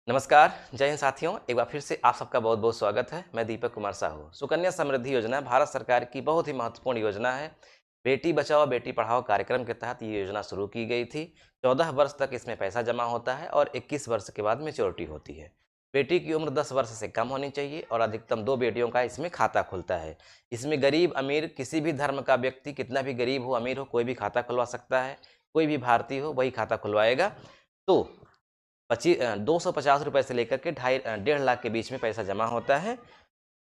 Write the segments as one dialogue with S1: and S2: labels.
S1: नमस्कार, जय हिंद साथियों। एक बार फिर से आप सबका बहुत बहुत स्वागत है। मैं दीपक कुमार साहू। सुकन्या समृद्धि योजना भारत सरकार की बहुत ही महत्वपूर्ण योजना है। बेटी बचाओ बेटी पढ़ाओ कार्यक्रम के तहत ये योजना शुरू की गई थी। 14 वर्ष तक इसमें पैसा जमा होता है और 21 वर्ष के बाद मैच्योरिटी होती है। बेटी की उम्र 10 वर्ष से कम होनी चाहिए और अधिकतम 2 बेटियों का इसमें खाता खुलता है। इसमें गरीब अमीर किसी भी धर्म का व्यक्ति, कितना भी गरीब हो अमीर हो, कोई भी खाता खुलवा सकता है। कोई भी भारतीय हो वही खाता खुलवाएगा। तो 250 रुपये से लेकर के 1.5 के बीच में पैसा जमा होता है।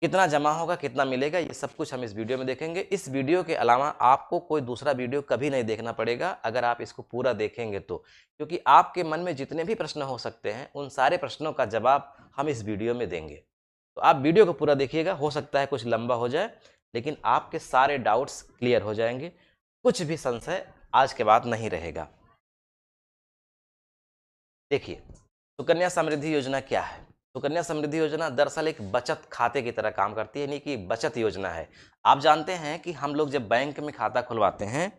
S1: कितना जमा होगा, कितना मिलेगा, ये सब कुछ हम इस वीडियो में देखेंगे। इस वीडियो के अलावा आपको कोई दूसरा वीडियो कभी नहीं देखना पड़ेगा अगर आप इसको पूरा देखेंगे तो, क्योंकि आपके मन में जितने भी प्रश्न हो सकते हैं उन सारे प्रश्नों का जवाब हम इस वीडियो में देंगे। तो आप वीडियो को पूरा देखिएगा। हो सकता है कुछ लंबा हो जाए, लेकिन आपके सारे डाउट्स क्लियर हो जाएंगे। कुछ भी संशय आज के बाद नहीं रहेगा। देखिए, सुकन्या समृद्धि योजना क्या है। सुकन्या समृद्धि योजना दरअसल एक बचत खाते की तरह काम करती है, यानी कि बचत योजना है। आप जानते हैं कि हम लोग जब बैंक में खाता खुलवाते हैं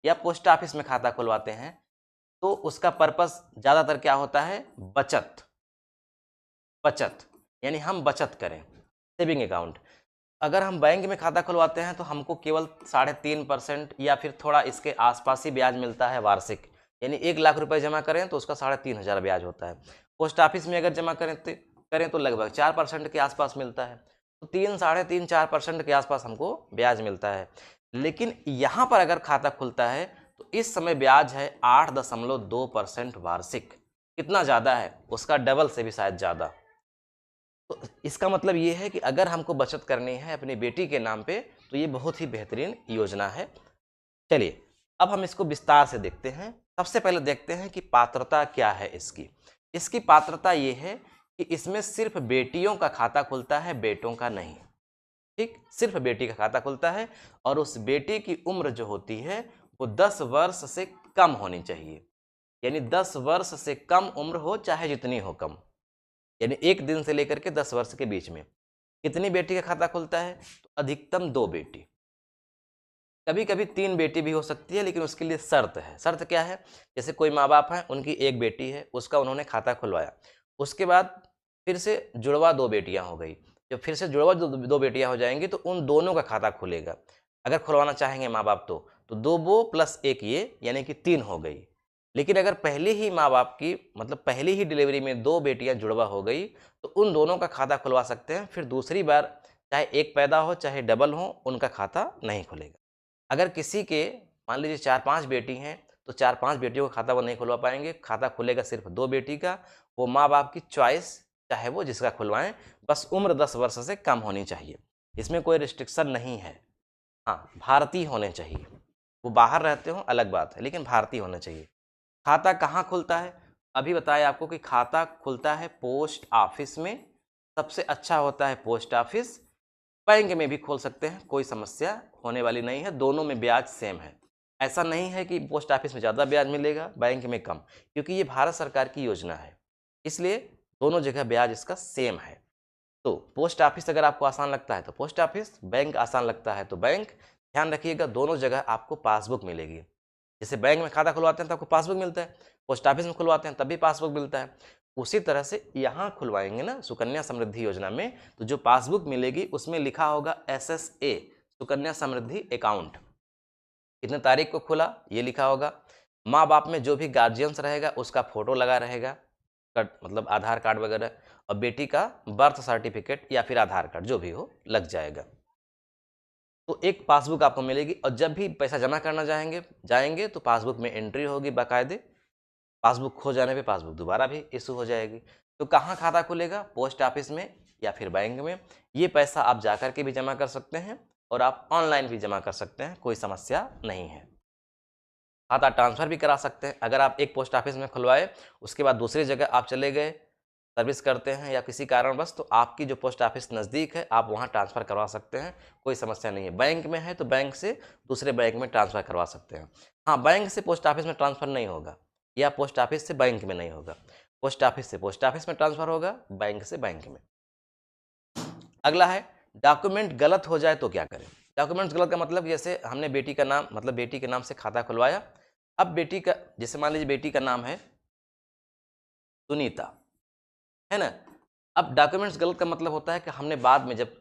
S1: या पोस्ट ऑफिस में खाता खुलवाते हैं तो उसका पर्पस ज़्यादातर क्या होता है? बचत। बचत यानी हम बचत करें, सेविंग अकाउंट। अगर हम बैंक में खाता खुलवाते हैं तो हमको केवल 3.5% या फिर थोड़ा इसके आसपास ही ब्याज मिलता है वार्षिक। यानी 1 लाख रुपए जमा करें तो उसका 3,500 ब्याज होता है। पोस्ट ऑफिस में अगर जमा करें तो लगभग 4% के आसपास मिलता है। तो 3, 3.5, 4% के आसपास हमको ब्याज मिलता है। लेकिन यहाँ पर अगर खाता खुलता है तो इस समय ब्याज है 8.2% वार्षिक। कितना ज़्यादा है? उसका डबल से भी शायद ज़्यादा। तो इसका मतलब ये है कि अगर हमको बचत करनी है अपनी बेटी के नाम पे तो ये बहुत ही बेहतरीन योजना है। चलिए अब हम इसको विस्तार से देखते हैं। सबसे पहले देखते हैं कि पात्रता क्या है इसकी। इसकी पात्रता ये है कि इसमें सिर्फ बेटियों का खाता खुलता है, बेटों का नहीं। ठीक, सिर्फ बेटी का खाता खुलता है और उस बेटी की उम्र जो होती है वो 10 वर्ष से कम होनी चाहिए। यानी 10 वर्ष से कम उम्र हो, चाहे जितनी हो कम, यानी 1 दिन से लेकर के 10 वर्ष के बीच में। कितनी बेटी का खाता खुलता है? तो अधिकतम 2 बेटी, कभी कभी 3 बेटी भी हो सकती है, लेकिन उसके लिए शर्त है। शर्त क्या है? जैसे कोई माँ बाप हैं, उनकी 1 बेटी है, उसका उन्होंने खाता खुलवाया, उसके बाद फिर से जुड़वा 2 बेटियां हो गई। जब फिर से जुड़वा 2 बेटियां हो जाएंगी तो उन दोनों का खाता खुलेगा। अगर खुलवाना चाहेंगे माँ बाप तो 2 वो प्लस 1 ये, यानी कि 3 हो गई। लेकिन अगर पहले ही माँ बाप की, मतलब पहली ही डिलीवरी में 2 बेटियां जुड़वा हो गई तो उन दोनों का खाता खुलवा सकते हैं। फिर दूसरी बार चाहे 1 पैदा हो चाहे डबल हो, उनका खाता नहीं खुलेगा। अगर किसी के मान लीजिए 4-5 बेटी हैं तो 4-5 बेटियों का खाता वो नहीं खुलवा पाएंगे। खाता खुलेगा सिर्फ 2 बेटी का। वो माँ बाप की चॉइस, चाहे वो जिसका खुलवाएं, बस उम्र 10 वर्ष से कम होनी चाहिए। इसमें कोई रिस्ट्रिक्शन नहीं है। हाँ, भारतीय होने चाहिए। वो बाहर रहते हो अलग बात है, लेकिन भारतीय होना चाहिए। खाता कहाँ खुलता है? अभी बताया आपको कि खाता खुलता है पोस्ट ऑफिस में। सबसे अच्छा होता है पोस्ट ऑफिस। बैंक में भी खोल सकते हैं, कोई समस्या होने वाली नहीं है। दोनों में ब्याज सेम है। ऐसा नहीं है कि पोस्ट ऑफिस में ज़्यादा ब्याज मिलेगा, बैंक में कम, क्योंकि ये भारत सरकार की योजना है, इसलिए दोनों जगह ब्याज इसका सेम है। तो पोस्ट ऑफिस अगर आपको आसान लगता है तो पोस्ट ऑफिस, बैंक आसान लगता है तो बैंक। ध्यान रखिएगा, दोनों जगह आपको पासबुक मिलेगी। जैसे बैंक में खाता खुलवाते हैं तो आपको पासबुक मिलता है, पोस्ट ऑफिस में खुलवाते हैं तब भी पासबुक मिलता है। उसी तरह से यहाँ खुलवाएंगे ना सुकन्या समृद्धि योजना में, तो जो पासबुक मिलेगी उसमें लिखा होगा SSA, सुकन्या समृद्धि अकाउंट। कितने तारीख को खुला ये लिखा होगा। माँ बाप में जो भी गार्जियंस रहेगा उसका फोटो लगा रहेगा, मतलब आधार कार्ड वगैरह, और बेटी का बर्थ सर्टिफिकेट या फिर आधार कार्ड जो भी हो लग जाएगा। तो एक पासबुक आपको मिलेगी और जब भी पैसा जमा करना जाएंगे तो पासबुक में एंट्री होगी बाकायदे। पासबुक खो जाने पे पासबुक दोबारा भी इशू हो जाएगी। तो कहाँ खाता खुलेगा? पोस्ट ऑफिस में या फिर बैंक में। ये पैसा आप जाकर के भी जमा कर सकते हैं और आप ऑनलाइन भी जमा कर सकते हैं, कोई समस्या नहीं है। खाता ट्रांसफ़र भी करा सकते हैं। अगर आप एक पोस्ट ऑफिस में खुलवाए, उसके बाद दूसरी जगह आप चले गए, सर्विस करते हैं या किसी कारणवश, तो आपकी जो पोस्ट ऑफिस नज़दीक है आप वहाँ ट्रांसफ़र करवा सकते हैं, कोई समस्या नहीं है। बैंक में है तो बैंक से दूसरे बैंक में ट्रांसफ़र करवा सकते हैं। हाँ, बैंक से पोस्ट ऑफिस में ट्रांसफ़र नहीं होगा, या पोस्ट ऑफिस से बैंक में नहीं होगा। पोस्ट ऑफिस से पोस्ट ऑफिस में ट्रांसफ़र होगा, बैंक से बैंक में। अगला है, डॉक्यूमेंट गलत हो जाए तो क्या करें? डॉक्यूमेंट्स गलत का मतलब, जैसे हमने बेटी का नाम, मतलब बेटी के नाम से खाता खुलवाया। अब बेटी का, जैसे मान लीजिए बेटी का नाम है सुनीता, है ना। अब डॉक्यूमेंट्स गलत का मतलब होता है कि हमने बाद में जब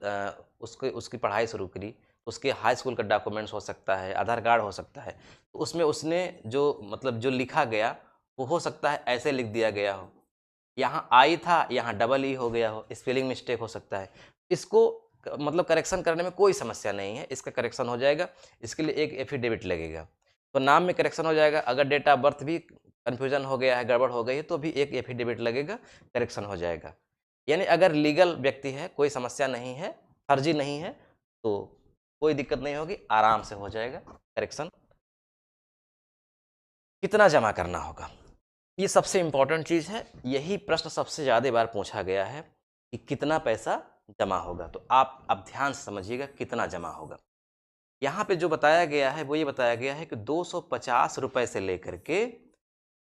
S1: उसकी पढ़ाई शुरू करी तो उसके हाई स्कूल का डॉक्यूमेंट्स हो सकता है, आधार कार्ड हो सकता है, तो उसमें उसने जो मतलब जो लिखा गया वो हो सकता है ऐसे लिख दिया गया हो, यहाँ आई था यहाँ डबल ई हो गया हो, स्पेलिंग मिस्टेक हो सकता है। इसको मतलब करेक्शन करने में कोई समस्या नहीं है, इसका करेक्शन हो जाएगा। इसके लिए एक एफिडेविट लगेगा, तो नाम में करेक्शन हो जाएगा। अगर डेट ऑफ बर्थ भी कन्फ्यूजन हो गया है, गड़बड़ हो गई है, तो भी एक एफिडेविट लगेगा, करेक्शन हो जाएगा। यानी अगर लीगल व्यक्ति है, कोई समस्या नहीं है, फर्जी नहीं है, तो कोई दिक्कत नहीं होगी, आराम से हो जाएगा करेक्शन। कितना जमा करना होगा, ये सबसे इंपॉर्टेंट चीज़ है। यही प्रश्न सबसे ज़्यादा बार पूछा गया है कि कितना पैसा जमा होगा। तो आप अब ध्यान से समझिएगा कितना जमा होगा। यहाँ पे जो बताया गया है वो ये बताया गया है कि 250 रुपए से लेकर के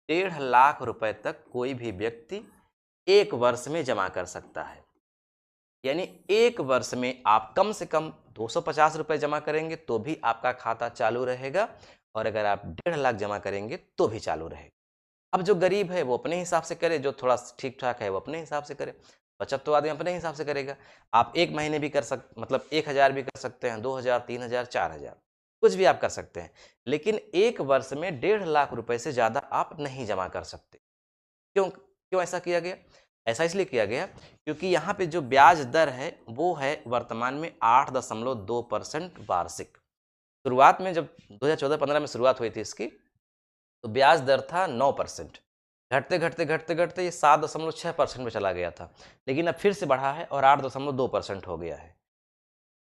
S1: 1.5 लाख रुपए तक कोई भी व्यक्ति एक वर्ष में जमा कर सकता है। यानी एक वर्ष में आप कम से कम 250 रुपए जमा करेंगे तो भी आपका खाता चालू रहेगा, और अगर आप 1.5 लाख जमा करेंगे तो भी चालू रहेगा। अब जो गरीब है वो अपने हिसाब से करे, जो थोड़ा ठीक ठाक है वो अपने हिसाब से करे, बचत तो आदमी अपने हिसाब से करेगा। आप एक महीने भी कर मतलब 1000 भी कर सकते हैं, 2000, 3000, 4000, कुछ भी आप कर सकते हैं, लेकिन एक वर्ष में 1.5 लाख रुपए से ज़्यादा आप नहीं जमा कर सकते। क्यों क्यों ऐसा किया गया? ऐसा इसलिए किया गया क्योंकि यहाँ पे जो ब्याज दर है वो है वर्तमान में 8.2% वार्षिक। शुरुआत में जब 2014-15 में शुरुआत हुई थी इसकी, तो ब्याज दर था 9%। घटते घटते घटते घटते ये 7.6% में चला गया था, लेकिन अब फिर से बढ़ा है और 8.2% हो गया है।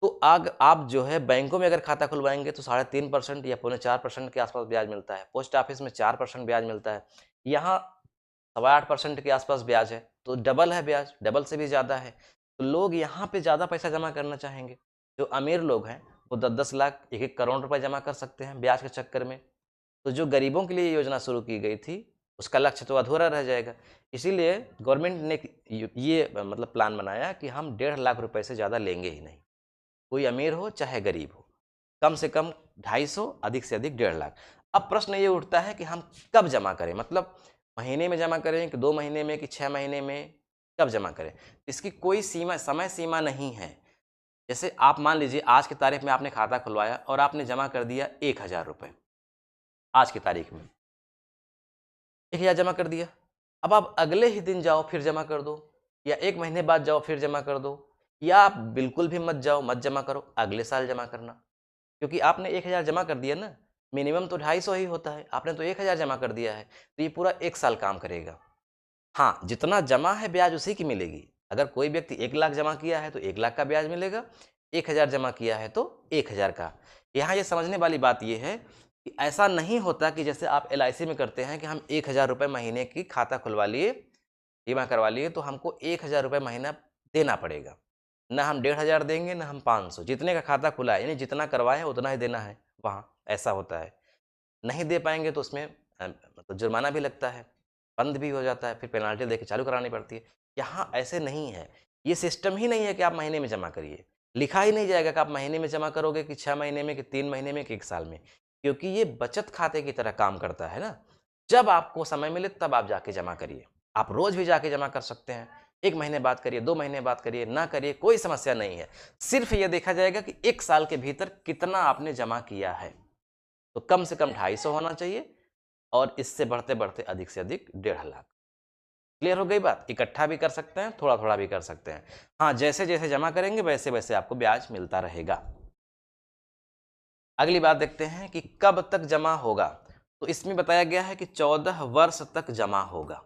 S1: तो आग आप जो है बैंकों में अगर खाता खुलवाएंगे तो 3.5% या 4.25% के आसपास ब्याज मिलता है, पोस्ट ऑफिस में 4% ब्याज मिलता है, यहाँ 8.25% के आसपास ब्याज है, तो डबल है ब्याज, डबल से भी ज़्यादा है। तो लोग यहाँ पे ज़्यादा पैसा जमा करना चाहेंगे। जो अमीर लोग हैं वो 10-10 लाख, 1-1 करोड़ रुपए जमा कर सकते हैं ब्याज के चक्कर में। तो जो गरीबों के लिए योजना शुरू की गई थी उसका लक्ष्य तो अधूरा रह जाएगा। इसीलिए गवर्नमेंट ने ये मतलब प्लान बनाया कि हम 1.5 लाख रुपए से ज़्यादा लेंगे ही नहीं, कोई अमीर हो चाहे गरीब हो, कम से कम 250, अधिक से अधिक 1.5 लाख। अब प्रश्न ये उठता है कि हम कब जमा करें, मतलब महीने में जमा करें कि 2 महीने में कि 6 महीने में, कब जमा करें? इसकी कोई समय सीमा नहीं है। जैसे आप मान लीजिए आज की तारीख में आपने खाता खुलवाया और आपने जमा कर दिया 1000 रुपये आज की तारीख में, 1000 जमा कर दिया। अब आप अगले ही दिन जाओ फिर जमा कर दो, या 1 महीने बाद जाओ फिर जमा कर दो, या आप बिल्कुल भी मत जाओ, मत जमा करो, अगले साल जमा करना। क्योंकि आपने 1000 जमा कर दिया ना, मिनिमम तो 250 ही होता है, आपने तो 1000 जमा कर दिया है, तो ये पूरा 1 साल काम करेगा। हाँ, जितना जमा है ब्याज उसी की मिलेगी। अगर कोई व्यक्ति 1 लाख जमा किया है तो 1 लाख का ब्याज मिलेगा, 1000 जमा किया है तो 1000 का। यहाँ ये समझने वाली बात ये है कि ऐसा नहीं होता कि जैसे आप LIC में करते हैं कि हम 1000 रुपये महीने की खाता खुलवा लिए, बीमा करवा लिए, तो हमको 1000 रुपये महीना देना पड़ेगा। ना हम 1500 देंगे, ना हम 500, जितने का खाता खुला है यानी जितना करवाए हैं उतना ही देना है वहाँ, ऐसा होता है। नहीं दे पाएँगे तो उसमें मतलब जुर्माना भी लगता है, बंद भी हो जाता है, फिर पेनल्टी देके चालू करानी पड़ती है। यहाँ ऐसे नहीं है, ये सिस्टम ही नहीं है कि आप महीने में जमा करिए। लिखा ही नहीं जाएगा कि आप महीने में जमा करोगे कि 6 महीने में कि 3 महीने में कि 1 साल में, क्योंकि ये बचत खाते की तरह काम करता है ना। जब आपको समय मिले तब आप जाके जमा करिए। आप रोज़ भी जाके जमा कर सकते हैं, 1 महीने बाद करिए, 2 महीने बाद करिए, ना करिए, कोई समस्या नहीं है। सिर्फ ये देखा जाएगा कि 1 साल के भीतर कितना आपने जमा किया है। तो कम से कम 250 होना चाहिए, और इससे बढ़ते-बढ़ते अधिक से अधिक 1.5 लाख। क्लियर हो गई बात? इकट्ठा भी कर सकते हैं, थोड़ा-थोड़ा भी कर सकते हैं। हाँ, जैसे-जैसे जमा करेंगे वैसे-वैसे आपको ब्याज मिलता रहेगा। अगली बात देखते हैं कि कब तक जमा होगा। तो इसमें बताया गया है कि 14 वर्ष तक जमा होगा।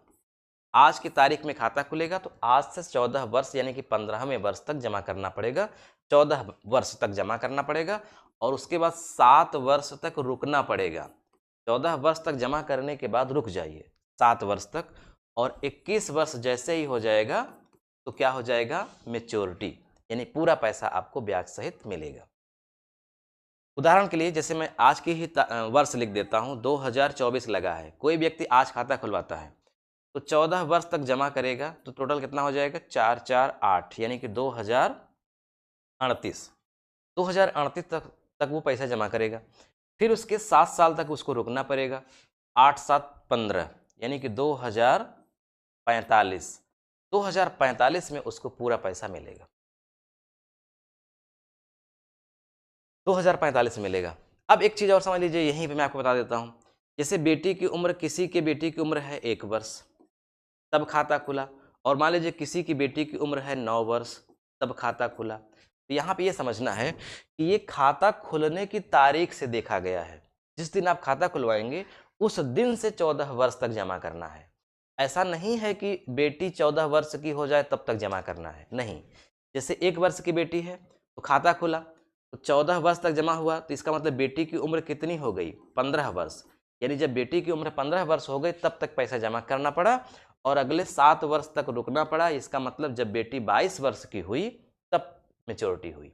S1: आज की तारीख में खाता खुलेगा तो आज से 14 वर्ष यानी कि 15वें वर्ष तक जमा करना पड़ेगा। 14 वर्ष तक जमा करना पड़ेगा और उसके बाद 7 वर्ष तक रुकना पड़ेगा। 14 वर्ष तक जमा करने के बाद रुक जाइए 7 वर्ष तक, और 21 वर्ष जैसे ही हो जाएगा तो क्या हो जाएगा, मैच्योरिटी, यानी पूरा पैसा आपको ब्याज सहित मिलेगा। उदाहरण के लिए जैसे मैं आज की ही वर्ष लिख देता हूँ, 2024 लगा है, कोई व्यक्ति आज खाता खुलवाता है तो 14 वर्ष तक जमा करेगा तो टोटल कितना हो जाएगा, 448, यानी कि 2038। 2038 तक वो पैसा जमा करेगा। फिर उसके 7 साल तक उसको रुकना पड़ेगा, 8 7 15, यानी कि 2045। 2045 में उसको पूरा पैसा मिलेगा, 2045 में मिलेगा। अब एक चीज़ और समझ लीजिए, यहीं पे मैं आपको बता देता हूँ। जैसे बेटी की उम्र, किसी के बेटी की उम्र है 1 वर्ष, तब खाता खुला, और मान लीजिए किसी की बेटी की उम्र है 9 वर्ष, तब खाता खुला। तो यहाँ पे ये समझना है कि ये खाता खुलने की तारीख से देखा गया है। जिस दिन आप खाता खुलवाएंगे उस दिन से 14 वर्ष तक जमा करना है। ऐसा नहीं है कि बेटी 14 वर्ष की हो जाए तब तक जमा करना है, नहीं। जैसे 1 वर्ष की बेटी है तो खाता खुला तो 14 वर्ष तक जमा हुआ, तो इसका मतलब बेटी की उम्र कितनी हो गई? 15 वर्ष। यानी जब बेटी की उम्र 15 वर्ष हो गई तब तक पैसा जमा करना पड़ा, और अगले 7 वर्ष तक रुकना पड़ा। इसका मतलब जब बेटी 22 वर्ष की हुई तब मेच्योरिटी हुई।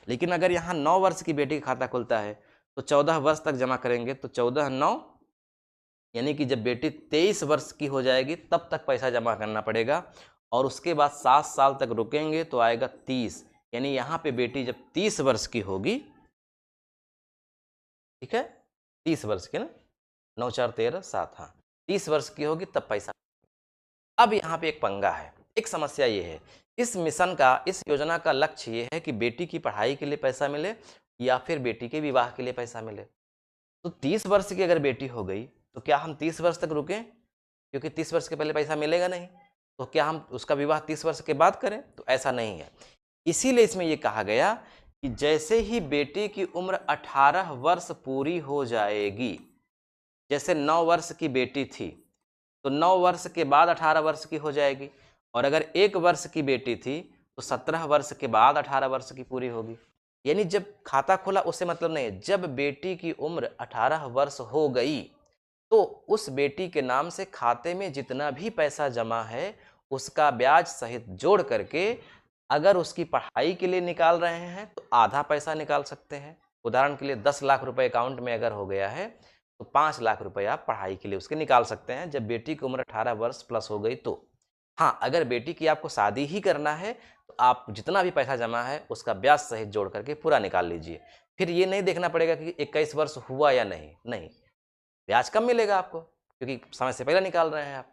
S1: लेकिन अगर यहाँ 9 वर्ष की बेटी का खाता खुलता है तो 14 वर्ष तक जमा करेंगे, तो 14 9, यानी कि जब बेटी 23 वर्ष की हो जाएगी तब तक पैसा जमा करना पड़ेगा, और उसके बाद 7 साल तक रुकेंगे तो आएगा 30। यानी यहाँ पे बेटी जब 30 वर्ष की होगी, ठीक है, 30 वर्ष की ना, 9 4 13 7, हाँ 30 वर्ष की होगी तब पैसा। अब यहाँ पे एक पंगा है, एक समस्या ये है, इस मिशन का, इस योजना का लक्ष्य ये है कि बेटी की पढ़ाई के लिए पैसा मिले या फिर बेटी के विवाह के लिए पैसा मिले। तो 30 वर्ष की अगर बेटी हो गई तो क्या हम 30 वर्ष तक रुकें? क्योंकि 30 वर्ष के पहले पैसा मिलेगा नहीं, तो क्या हम उसका विवाह 30 वर्ष के बाद करें? तो ऐसा नहीं है। इसीलिए इसमें यह कहा गया कि जैसे ही बेटी की उम्र 18 वर्ष पूरी हो जाएगी, जैसे 9 वर्ष की बेटी थी तो 9 वर्ष के बाद 18 वर्ष की हो जाएगी, और अगर 1 वर्ष की बेटी थी तो 17 वर्ष के बाद 18 वर्ष की पूरी होगी। यानी जब खाता खुला उससे मतलब नहीं है, जब बेटी की उम्र 18 वर्ष हो गई तो उस बेटी के नाम से खाते में जितना भी पैसा जमा है उसका ब्याज सहित जोड़ करके, अगर उसकी पढ़ाई के लिए निकाल रहे हैं तो आधा पैसा निकाल सकते हैं। उदाहरण के लिए 10 लाख रुपए अकाउंट में अगर हो गया है तो 5 लाख रुपए आप पढ़ाई के लिए उसके निकाल सकते हैं जब बेटी की उम्र 18 वर्ष प्लस हो गई तो। हाँ, अगर बेटी की आपको शादी ही करना है तो आप जितना भी पैसा जमा है उसका ब्याज सहित जोड़ करके पूरा निकाल लीजिए। फिर ये नहीं देखना पड़ेगा कि 21 वर्ष हुआ या नहीं, ब्याज कम मिलेगा आपको क्योंकि समय से पहले निकाल रहे हैं आप।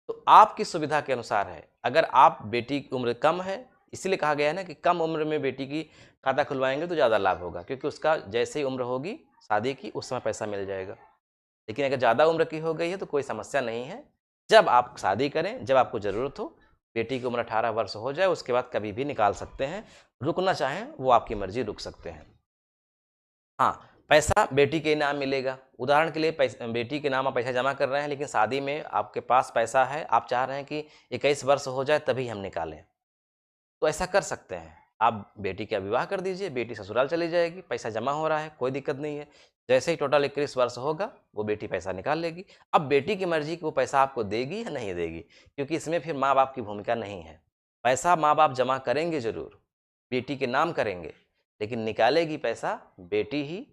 S1: तो आपकी सुविधा के अनुसार है। अगर आप बेटी की उम्र कम है, इसीलिए कहा गया है ना कि कम उम्र में बेटी की खाता खुलवाएंगे तो ज़्यादा लाभ होगा, क्योंकि उसका जैसे ही उम्र होगी शादी की उस समय पैसा मिल जाएगा। लेकिन अगर ज़्यादा उम्र की हो गई है तो कोई समस्या नहीं है, जब आप शादी करें, जब आपको ज़रूरत हो, बेटी की उम्र 18 वर्ष हो जाए उसके बाद कभी भी निकाल सकते हैं। रुकना चाहें वो आपकी मर्जी, रुक सकते हैं। हाँ, पैसा बेटी के नाम मिलेगा। उदाहरण के लिए बेटी के नाम आप पैसा जमा कर रहे हैं लेकिन शादी में आपके पास पैसा है, आप चाह रहे हैं कि 21 वर्ष हो जाए तभी हम निकालें, तो ऐसा कर सकते हैं। आप बेटी का विवाह कर दीजिए, बेटी ससुराल चली जाएगी, पैसा जमा हो रहा है, कोई दिक्कत नहीं है। जैसे ही टोटल 21 वर्ष होगा वो बेटी पैसा निकाल लेगी। अब बेटी की मर्जी कि वो पैसा आपको देगी या नहीं देगी, क्योंकि इसमें फिर माँ बाप की भूमिका नहीं है। पैसा माँ बाप जमा करेंगे जरूर, बेटी के नाम करेंगे, लेकिन निकालेगी पैसा बेटी ही।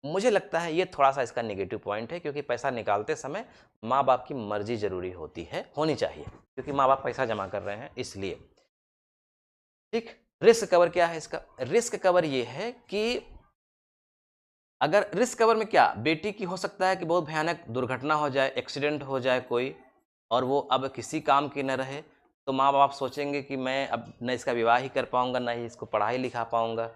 S1: मुझे लगता है ये थोड़ा सा इसका नेगेटिव पॉइंट है, क्योंकि पैसा निकालते समय माँ बाप की मर्जी जरूरी होती है, होनी चाहिए, क्योंकि माँ बाप पैसा जमा कर रहे हैं इसलिए। ठीक, रिस्क कवर क्या है इसका? रिस्क कवर ये है कि अगर रिस्क कवर में क्या, बेटी की हो सकता है कि बहुत भयानक दुर्घटना हो जाए, एक्सीडेंट हो जाए कोई, और वो अब किसी काम की न रहे, तो माँ बाप सोचेंगे कि मैं अब न इसका विवाह ही कर पाऊंगा, ना ही इसको पढ़ाई लिखा पाऊंगा,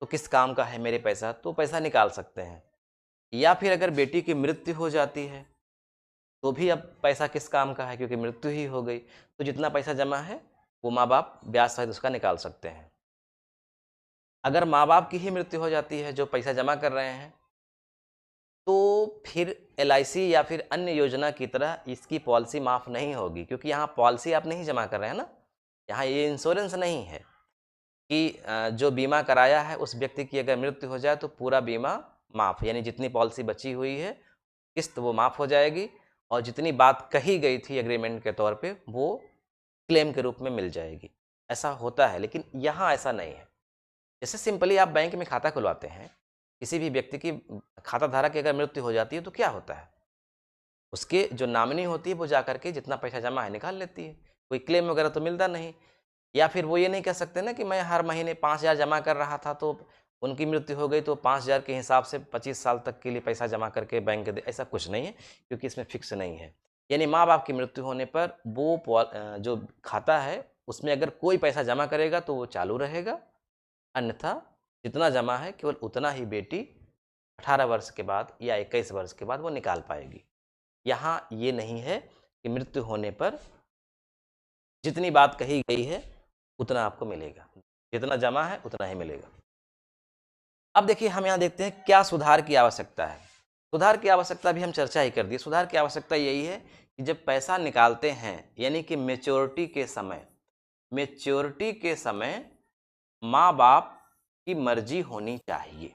S1: तो किस काम का है मेरे पैसा, तो पैसा निकाल सकते हैं। या फिर अगर बेटी की मृत्यु हो जाती है तो भी अब पैसा किस काम का है, क्योंकि मृत्यु ही हो गई, तो जितना पैसा जमा है वो माँ बाप ब्याज सहित उसका निकाल सकते हैं। अगर माँ बाप की ही मृत्यु हो जाती है जो पैसा जमा कर रहे हैं, तो फिर LIC या फिर अन्य योजना की तरह इसकी पॉलिसी माफ़ नहीं होगी, क्योंकि यहाँ पॉलिसी आप नहीं जमा कर रहे हैं ना, यहाँ ये इंश्योरेंस नहीं है कि जो बीमा कराया है उस व्यक्ति की अगर मृत्यु हो जाए तो पूरा बीमा माफ़, यानी जितनी पॉलिसी बची हुई है किस्त वो माफ़ हो जाएगी, और जितनी बात कही गई थी एग्रीमेंट के तौर पे वो क्लेम के रूप में मिल जाएगी। ऐसा होता है, लेकिन यहाँ ऐसा नहीं है। जैसे सिंपली आप बैंक में खाता खुलवाते हैं, किसी भी व्यक्ति की खाता धारक की अगर मृत्यु हो जाती है तो क्या होता है, उसके जो नामिनी होती है वो जाकर के जितना पैसा जमा है निकाल लेती है, कोई क्लेम वगैरह तो मिलता नहीं। या फिर वो ये नहीं कह सकते ना कि मैं हर महीने 5,000 जमा कर रहा था तो उनकी मृत्यु हो गई तो 5,000 के हिसाब से 25 साल तक के लिए पैसा जमा करके बैंक दे, ऐसा कुछ नहीं है, क्योंकि इसमें फिक्स नहीं है। यानी माँ बाप की मृत्यु होने पर वो जो खाता है उसमें अगर कोई पैसा जमा करेगा तो वो चालू रहेगा, अन्यथा जितना जमा है केवल उतना ही बेटी 18 वर्ष के बाद या 21 वर्ष के बाद वो निकाल पाएगी। यहाँ ये नहीं है कि मृत्यु होने पर जितनी बात कही गई है उतना आपको मिलेगा, जितना जमा है उतना ही मिलेगा। अब देखिए हम यहाँ देखते हैं क्या सुधार की आवश्यकता है। सुधार की आवश्यकता भी हम चर्चा ही कर दी। सुधार की आवश्यकता यही है कि जब पैसा निकालते हैं यानी कि मेच्योरिटी के समय माँ बाप की मर्जी होनी चाहिए।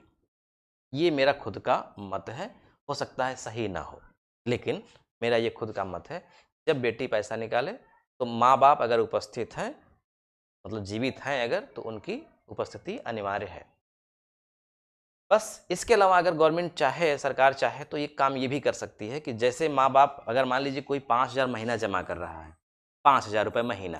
S1: ये मेरा खुद का मत है, हो सकता है सही ना हो, लेकिन मेरा ये खुद का मत है। जब बेटी पैसा निकाले तो माँ बाप अगर उपस्थित हैं, मतलब जीवित हैं अगर, तो उनकी उपस्थिति अनिवार्य है। बस इसके अलावा अगर गवर्नमेंट चाहे, सरकार चाहे तो ये काम ये भी कर सकती है कि जैसे माँ बाप अगर मान लीजिए कोई 5,000 महीना जमा कर रहा है, 5,000 रुपये महीना,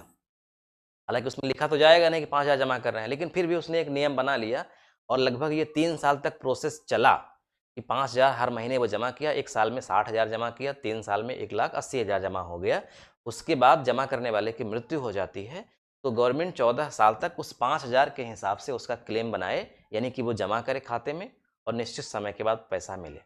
S1: हालांकि उसमें लिखा तो जाएगा नहीं कि 5,000 जमा कर रहे हैं, लेकिन फिर भी उसने एक नियम बना लिया और लगभग ये 3 साल तक प्रोसेस चला कि 5,000 हर महीने वो जमा किया, 1 साल में 60,000 जमा किया, 3 साल में 1,80,000 जमा हो गया। उसके बाद जमा करने वाले की मृत्यु हो जाती है तो गवर्नमेंट 14 साल तक उस 5,000 के हिसाब से उसका क्लेम बनाए, यानी कि वो जमा करे खाते में और निश्चित समय के बाद पैसा मिले।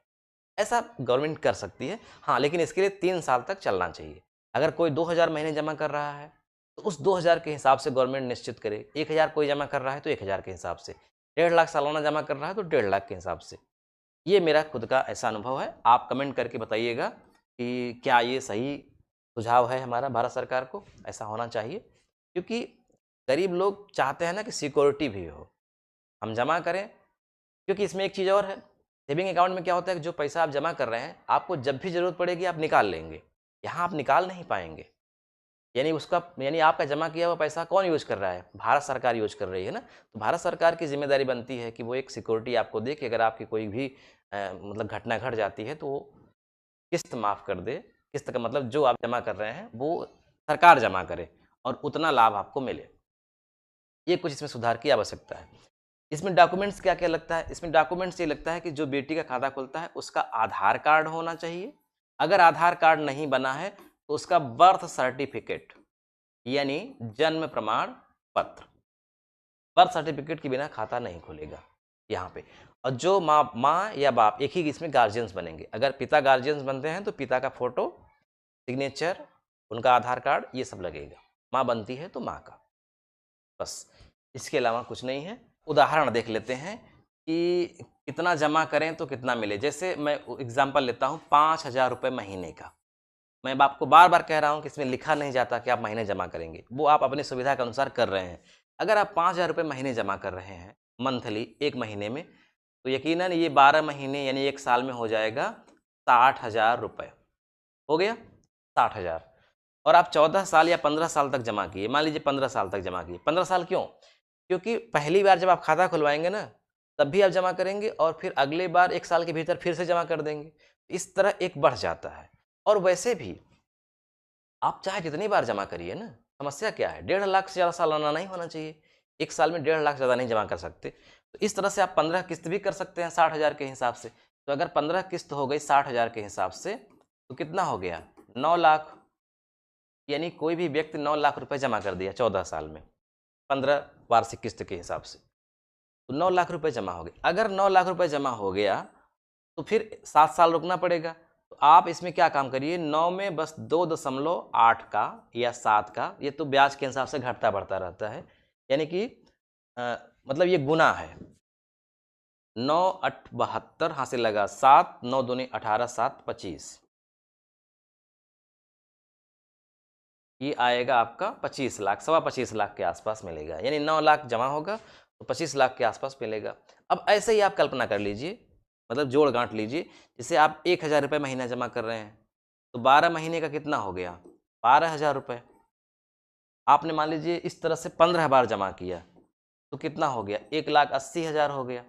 S1: ऐसा गवर्नमेंट कर सकती है, हाँ, लेकिन इसके लिए 3 साल तक चलना चाहिए। अगर कोई 2,000 महीने जमा कर रहा है तो उस 2,000 के हिसाब से गवर्नमेंट निश्चित करे। 1,000 कोई जमा कर रहा है तो 1,000 के हिसाब से, 1.5 लाख सालाना जमा कर रहा है तो 1.5 लाख के हिसाब से। ये मेरा खुद का ऐसा अनुभव है। आप कमेंट करके बताइएगा कि क्या ये सही सुझाव है हमारा भारत सरकार को, ऐसा होना चाहिए। क्योंकि गरीब लोग चाहते हैं ना कि सिक्योरिटी भी हो, हम जमा करें। क्योंकि इसमें एक चीज़ और है, सेविंग अकाउंट में क्या होता है कि जो पैसा आप जमा कर रहे हैं आपको जब भी ज़रूरत पड़ेगी आप निकाल लेंगे, यहाँ आप निकाल नहीं पाएंगे। यानी आपका जमा किया हुआ पैसा कौन यूज़ कर रहा है? भारत सरकार यूज़ कर रही है ना। तो भारत सरकार की जिम्मेदारी बनती है कि वो एक सिक्योरिटी आपको दे कि अगर आपकी कोई भी मतलब घटना घट जाती है तो वो किस्त माफ़ कर दे। किस्त का मतलब जो आप जमा कर रहे हैं वो सरकार जमा करे और उतना लाभ आपको मिले। ये कुछ इसमें सुधार की आवश्यकता है। इसमें डॉक्यूमेंट्स क्या-क्या लगता है? इसमें डॉक्यूमेंट्स ये लगता है कि जो बेटी का खाता खुलता है उसका आधार कार्ड होना चाहिए। अगर आधार कार्ड नहीं बना है तो उसका बर्थ सर्टिफिकेट यानी जन्म प्रमाण पत्र। बर्थ सर्टिफिकेट के बिना खाता नहीं खुलेगा यहाँ पे। और जो माँ या बाप, एक ही इसमें गार्जियंस बनेंगे। अगर पिता गार्जियंस बनते हैं तो पिता का फोटो, सिग्नेचर, उनका आधार कार्ड, ये सब लगेगा। माँ बनती है तो माँ का, बस। इसके अलावा कुछ नहीं है। उदाहरण देख लेते हैं कि कितना जमा करें तो कितना मिले। जैसे मैं एग्जाम्पल लेता हूँ 5,000 रुपये महीने का। मैं आपको बार बार कह रहा हूँ कि इसमें लिखा नहीं जाता कि आप महीने जमा करेंगे, वो आप अपनी सुविधा के अनुसार कर रहे हैं। अगर आप 5,000 रुपये महीने जमा कर रहे हैं मंथली, एक महीने में, तो यकीनन ये 12 महीने यानी 1 साल में हो जाएगा 60,000 रुपये। हो गया 60,000। और आप 14 साल या 15 साल तक जमा किए, मान लीजिए 15 साल तक जमा किए। 15 साल क्यों? क्योंकि पहली बार जब आप खाता खुलवाएंगे ना तब भी आप जमा करेंगे और फिर अगले बार 1 साल के भीतर फिर से जमा कर देंगे। इस तरह एक बढ़ जाता है। और वैसे भी आप चाहे जितनी बार जमा करिए ना, समस्या क्या है? 1.5 लाख से ज़्यादा सालाना नहीं होना चाहिए। 1 साल में 1.5 लाख ज़्यादा नहीं जमा कर सकते। तो इस तरह से आप 15 किस्त भी कर सकते हैं 60,000 के हिसाब से। तो अगर 15 किस्त हो गई 60,000 के हिसाब से तो कितना हो गया? 9 लाख। यानी कोई भी व्यक्ति 9 लाख रुपए जमा कर दिया 14 साल में, 15 वार्षिक किस्त के हिसाब से, तो 9 लाख रुपए जमा हो गए। अगर 9 लाख रुपए जमा हो गया तो फिर 7 साल रुकना पड़ेगा। तो आप इसमें क्या काम करिए, 9 में बस 2.8 का या 7 का, ये तो ब्याज के हिसाब से घटता बढ़ता रहता है, यानी कि मतलब ये गुना है। 9 8 72 हाथ से लगा 7, 9 दूनी 18, 7 25, ये आएगा आपका 25 लाख, 25.25 लाख के आसपास मिलेगा। यानी 9 लाख जमा होगा तो 25 लाख के आसपास मिलेगा। अब ऐसे ही आप कल्पना कर लीजिए, मतलब जोड़ गांठ लीजिए। जैसे आप 1,000 रुपये महीना जमा कर रहे हैं तो 12 महीने का कितना हो गया? 12,000 रुपये। आपने मान लीजिए इस तरह से 15 बार जमा किया तो कितना हो गया? 1,80,000 हो गया।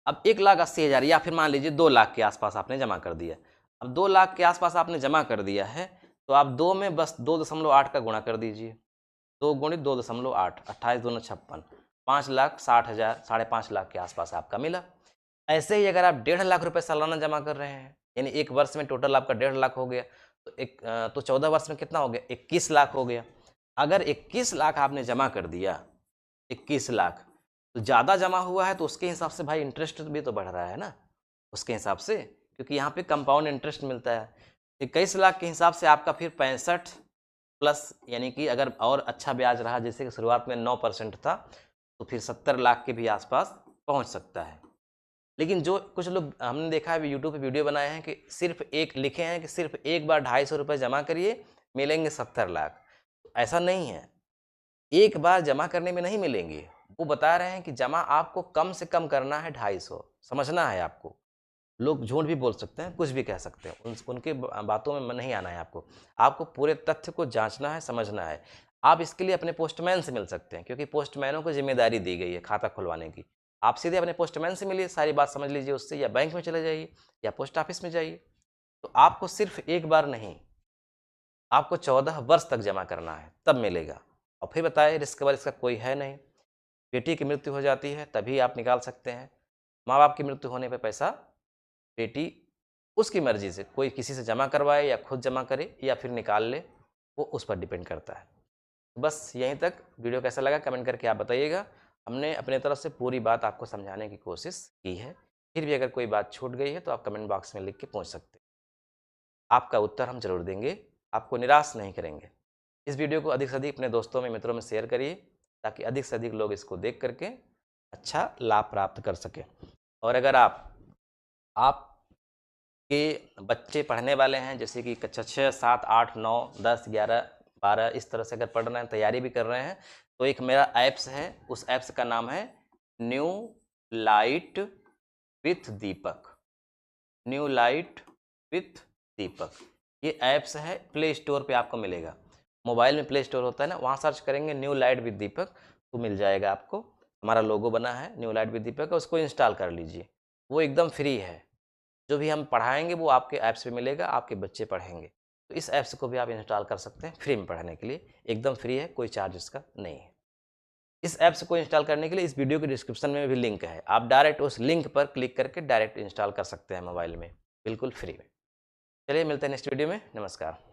S1: अब 1,80,000 या फिर मान लीजिए 2 लाख के आसपास आपने जमा कर दिया। अब 2 लाख के आसपास आपने जमा कर दिया है तो आप 2 में बस 2.8 का गुणा कर दीजिए। 2 गुणित 2.8, 28 दूना 56, 5,60,000, 5.5 लाख के आसपास आपका मिला। ऐसे ही अगर आप 1.5 लाख रुपए सालाना जमा कर रहे हैं यानी एक वर्ष में टोटल आपका 1.5 लाख हो गया, तो 14 वर्ष में कितना हो गया, 21 लाख हो गया। अगर 21 लाख आपने जमा कर दिया, 21 लाख, तो ज़्यादा जमा हुआ है तो उसके हिसाब से भाई इंटरेस्ट भी तो बढ़ रहा है ना, उसके हिसाब से, क्योंकि यहाँ पे कंपाउंड इंटरेस्ट मिलता है। 21 लाख के हिसाब से आपका फिर 65 प्लस, यानी कि अगर और अच्छा ब्याज रहा, जैसे कि शुरुआत में 9% था, तो फिर 70 लाख के भी आसपास पहुँच सकता है। लेकिन जो कुछ लोग हमने देखा है यूट्यूब पे वीडियो बनाए हैं कि सिर्फ एक लिखे हैं कि सिर्फ एक बार 250 रुपये जमा करिए मिलेंगे 70 लाख। ऐसा नहीं है, एक बार जमा करने में नहीं मिलेंगे। वो बता रहे हैं कि जमा आपको कम से कम करना है 250, समझना है आपको। लोग झूठ भी बोल सकते हैं, कुछ भी कह सकते हैं, उनके बातों में नहीं आना है आपको। आपको पूरे तथ्य को जांचना है, समझना है। आप इसके लिए अपने पोस्टमैन से मिल सकते हैं, क्योंकि पोस्टमैनों को जिम्मेदारी दी गई है खाता खुलवाने की। आप सीधे अपने पोस्टमैन से मिलिए, सारी बात समझ लीजिए उससे, या बैंक में चले जाइए या पोस्ट ऑफिस में जाइए। तो आपको सिर्फ एक बार नहीं, आपको 14 वर्ष तक जमा करना है, तब मिलेगा। और फिर बताए रिस्क कवर इसका कोई है नहीं। बेटी की मृत्यु हो जाती है तभी आप निकाल सकते हैं। माँ बाप की मृत्यु होने पर पैसा बेटी उसकी मर्जी से, कोई किसी से जमा करवाए या खुद जमा करे या फिर निकाल ले, वो उस पर डिपेंड करता है। बस यहीं तक। वीडियो कैसा लगा कमेंट करके आप बताइएगा। हमने अपने तरफ से पूरी बात आपको समझाने की कोशिश की है। फिर भी अगर कोई बात छूट गई है तो आप कमेंट बॉक्स में लिख के पूछ सकते हैं, आपका उत्तर हम जरूर देंगे, आपको निराश नहीं करेंगे। इस वीडियो को अधिक से अधिक अपने दोस्तों में, मित्रों में शेयर करिए, ताकि अधिक से अधिक लोग इसको देख करके अच्छा लाभ प्राप्त कर सकें। और अगर आप के बच्चे पढ़ने वाले हैं, जैसे कि कक्षा 6, 7, 8, 9, 10, 11, 12 इस तरह से अगर पढ़ रहे हैं, तैयारी भी कर रहे हैं, तो एक मेरा ऐप्स है, उस ऐप्स का नाम है new light with Deepak. New light with Deepak, ये ऐप्स है, प्ले स्टोर पे आपको मिलेगा। मोबाइल में प्ले स्टोर होता है ना, वहाँ सर्च करेंगे न्यू लाइट विथ दीपक तो मिल जाएगा आपको। हमारा लोगो बना है न्यू लाइट विथ दीपक का, उसको इंस्टॉल कर लीजिए। वो एकदम फ्री है, जो भी हम पढ़ाएंगे वो आपके ऐप्स पे मिलेगा, आपके बच्चे पढ़ेंगे। तो इस ऐप्स को भी आप इंस्टॉल कर सकते हैं फ्री में पढ़ने के लिए, एकदम फ्री है, कोई चार्ज इसका नहीं है। इस ऐप्स को इंस्टॉल करने के लिए इस वीडियो के डिस्क्रिप्शन में भी लिंक है, आप डायरेक्ट उस लिंक पर क्लिक करके डायरेक्ट इंस्टॉल कर सकते हैं मोबाइल में, बिल्कुल फ्री में। चलिए मिलते हैं नेक्स्ट वीडियो में, नमस्कार।